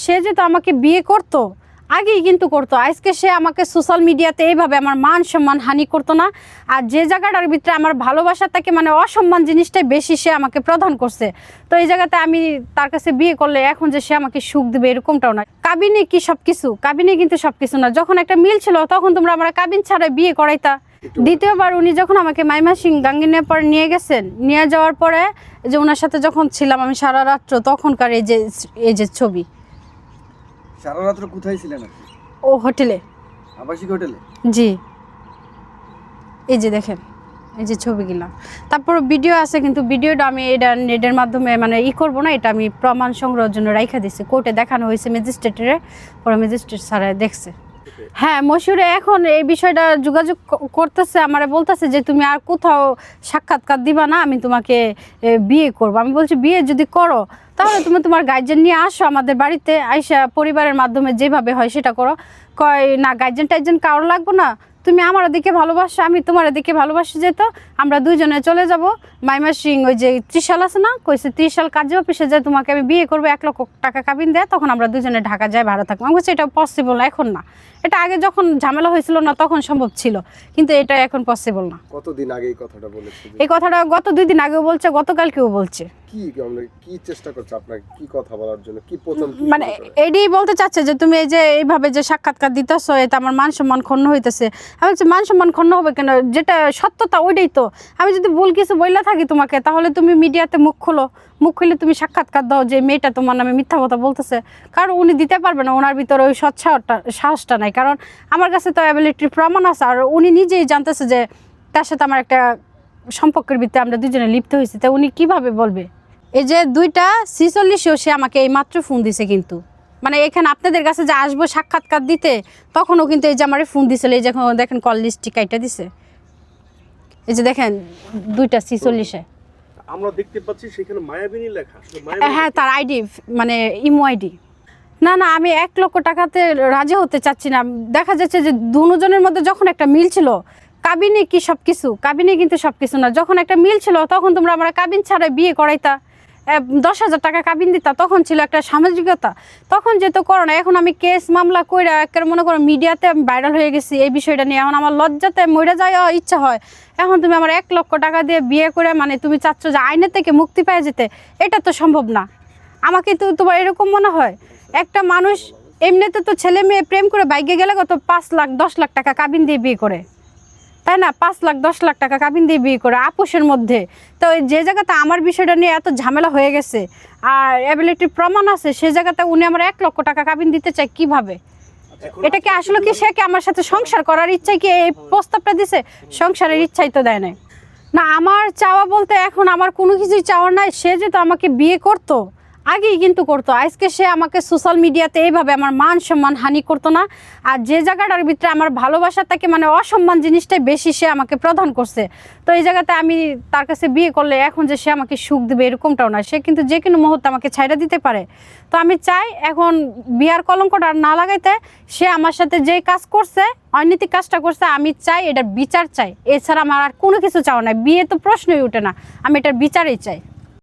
সে যেহেতু আমাকে বিয়ে করতো আগেই কিন্তু করতো, আজকে সে আমাকে সোশ্যাল মিডিয়াতে এইভাবে আমার মান সম্মান হানি করতো না। আর যে জায়গাটার ভিতরে আমার ভালোবাসা থাকে মানে অসম্মান জিনিসটাই বেশি সে আমাকে প্রদান করছে। তো এই জায়গাতে আমি তার কাছে বিয়ে করলে এখন যে সে আমাকে সুখ দেবে এরকমটাও না। কাবিনে কি সব কিছু? কাবিনে কিন্তু সব কিছু না। যখন একটা মিল ছিল তখন তোমরা আমরা কাবিন ছাড়া বিয়ে করাইতা। দ্বিতীয়বার উনি যখন আমাকে মাইমাসিং গাঙ্গিনের পর নিয়ে গেছেন, নিয়ে যাওয়ার পরে যে ওনার সাথে যখন ছিলাম আমি সারা রাত্র, তখনকার এই যে ছবি। সারা রাত্র কোথায় ছিলেন আপনি? ও হোটেলে, আবাসিক হোটেলে। জি এই যে দেখেন এই যে ছবিগুলা, তারপর ভিডিও আছে, কিন্তু ভিডিওটা আমি এটা নেটের মাধ্যমে মানে করবো না, এটা আমি প্রমাণ সংগ্রহের জন্য রাইখা দিছি। কোর্টে দেখানো হয়েছে ম্যাজিস্ট্রেটের, পরে ম্যাজিস্ট্রেট স্যারে দেখছে। হ্যাঁ, মশিউরে এখন এই বিষয়টা যোগাযোগ করতেছে, আমারে বলতেছে যে তুমি আর কোথাও সাক্ষাৎকার দিবা না, আমি তোমাকে বিয়ে করবো। আমি বলছি বিয়ে যদি করো তাহলে তুমি তোমার গার্জেন নিয়ে আসো আমাদের বাড়িতে, আইসা পরিবারের মাধ্যমে যেভাবে হয় সেটা করো। কয় না, গার্জেন টার্জেন কারো লাগবো না, তুমি আমার দিকে ভালোবাসো, আমি তোমার দিকে ভালোবাসি, যেত আমরা দুইজনে চলে যাব মাইমাসিং। ওই যে ত্রিশাল আছে না, কইছে ত্রিশাল কাজে অফিসে যায় তোমাকে আমি বিয়ে করবো, 1 লক্ষ টাকা কাবিন দেয়, তখন আমরা দুজনে ঢাকা যাই ভাড়া থাকবো। আমি বলছি এটা পসিবল না, এখন না। এটা আগে যখন ঝামেলা হয়েছিল না তখন সম্ভব ছিল, কিন্তু এটা এখন পসিবল না। কতদিন আগে এই কথাটা বলেছে? এই কথাটা গত 2 দিন আগেও বলছে, গতকালকেও বলছে। কি চেষ্টা করছে আপনাকে কি কথা বলার জন্য? কি প্রথম মানে এটাই বলতে চাচ্ছে যে তুমি এই যে এইভাবে যে সাক্ষাৎকার দিতেছো, এটা আমার মান সম্মান ক্ষুণ্ণ হইতেছে। আমি বলছি মান সম্মান ক্ষুণ্ণ হবে কেন? যেটা সত্যতা ওইটাই তো। আমি যদি ভুল কিছু বইলা থাকি তোমাকে, তাহলে তুমি মিডিয়াতে মুখ খোলো, মুখ খুলে তুমি সাক্ষাৎকার দাও যে মেয়েটা তোমার নামে মিথ্যা কথা বলতেছে। কারণ উনি দিতে পারবে না, ওনার ভিতরে ওই সাহসটা নাই। কারণ আমার কাছে তো অ্যাবিলিটির প্রমাণ আছে, আর উনি নিজেই জানতেছে যে তার সাথে আমার একটা সম্পর্কের ভিতরে আমরা দুজনে লিপ্ত হয়েছি, তা উনি কিভাবে বলবে? এই যে 2টা 46 সে আমাকে এই মাত্র ফোন দিছে, কিন্তু মানে এখানে আপনাদের কাছে যে আসবো সাক্ষাৎকার দিতে তখনও কিন্তু এই যে আমার ফোন দিছিল, এই যে দেখেন কল লিস্টটি কাইটা দিছে, এই যে দেখেন 2টা 46 আমরা দেখতে পাচ্ছি সেখানে মায়াবিনী লেখা। হ্যাঁ, তার আইডি মানে ইমো আইডি। না না, আমি 1 লক্ষ টাকাতে রাজি হতে চাচ্ছি না। দেখা যাচ্ছে যে দুজনের মধ্যে যখন একটা মিল ছিল, কাবিনে কি সব কিছু? কাবিনে কিন্তু সব কিছু না। যখন একটা মিল ছিল তখন তোমরা আমরা কাবিন ছাড়া বিয়ে করাইতা, 10,000 টাকা কাবিন দিতা, তখন ছিল একটা সামাজিকতা। তখন যেহেতু করোনা, এখন আমি কেস মামলা কইরা একেবারে মনে করো মিডিয়াতে আমি ভাইরাল হয়ে গেছি এই বিষয়টা নিয়ে। এখন আমার লজ্জাতে মরে যাওয়া ইচ্ছা হয়। এখন তুমি আমার 1 লক্ষ টাকা দিয়ে বিয়ে করে মানে তুমি চাচ্ছ যে আইনের থেকে মুক্তি পেয়ে যেতে, এটা তো সম্ভব না। আমাকে তো তোমার এরকম মনে হয়? একটা মানুষ এমনিতে তো ছেলে মেয়ে প্রেম করে বাইকে গেলে কত 5 লাখ 10 লাখ টাকা কাবিন দিয়ে বিয়ে করে, তাই না? 5 লাখ 10 লাখ টাকা কাবিন দিয়ে বিয়ে করে আপোষের মধ্যে। তো যে জায়গাতে আমার বিষয়টা নিয়ে এত ঝামেলা হয়ে গেছে আর অ্যাবিলিটির প্রমাণ আছে, সে জায়গাতে উনি আমার 1 লক্ষ টাকা কাবিন দিতে চায় কিভাবে? এটা কি আসলে কি সে কি আমার সাথে সংসার করার ইচ্ছায় কি এই প্রস্তাবটা দিছে? সংসারের ইচ্ছাই তো দেয় নাই। না, আমার চাওয়া বলতে এখন আমার কোনো কিছুই চাওয়ার নাই। সে যেহেতু আমাকে বিয়ে করতো আগেই কিন্তু করতো, আজকে সে আমাকে সোশ্যাল মিডিয়াতে এইভাবে আমার মান সম্মান হানি করতো না। আর যে জায়গাটার ভিতরে আমার ভালোবাসা থাকে মানে অসম্মান জিনিসটাই বেশি সে আমাকে প্রদান করছে। তো এই জায়গাতে আমি তার কাছে বিয়ে করলে এখন যে সে আমাকে সুখ দেবে এরকমটাও না। সে কিন্তু যে কোনো মুহূর্তে আমাকে ছাইড়া দিতে পারে। তো আমি চাই এখন বিয়ার কলঙ্কটা না লাগাইতে, সে আমার সাথে যেই কাজ করছে, অনৈতিক কাজটা করছে, আমি চাই এটার বিচার চাই। এছাড়া আমার আর কোনো কিছু চাওয়া নাই। বিয়ে তো প্রশ্নই ওঠে না, আমি এটার বিচারই চাই।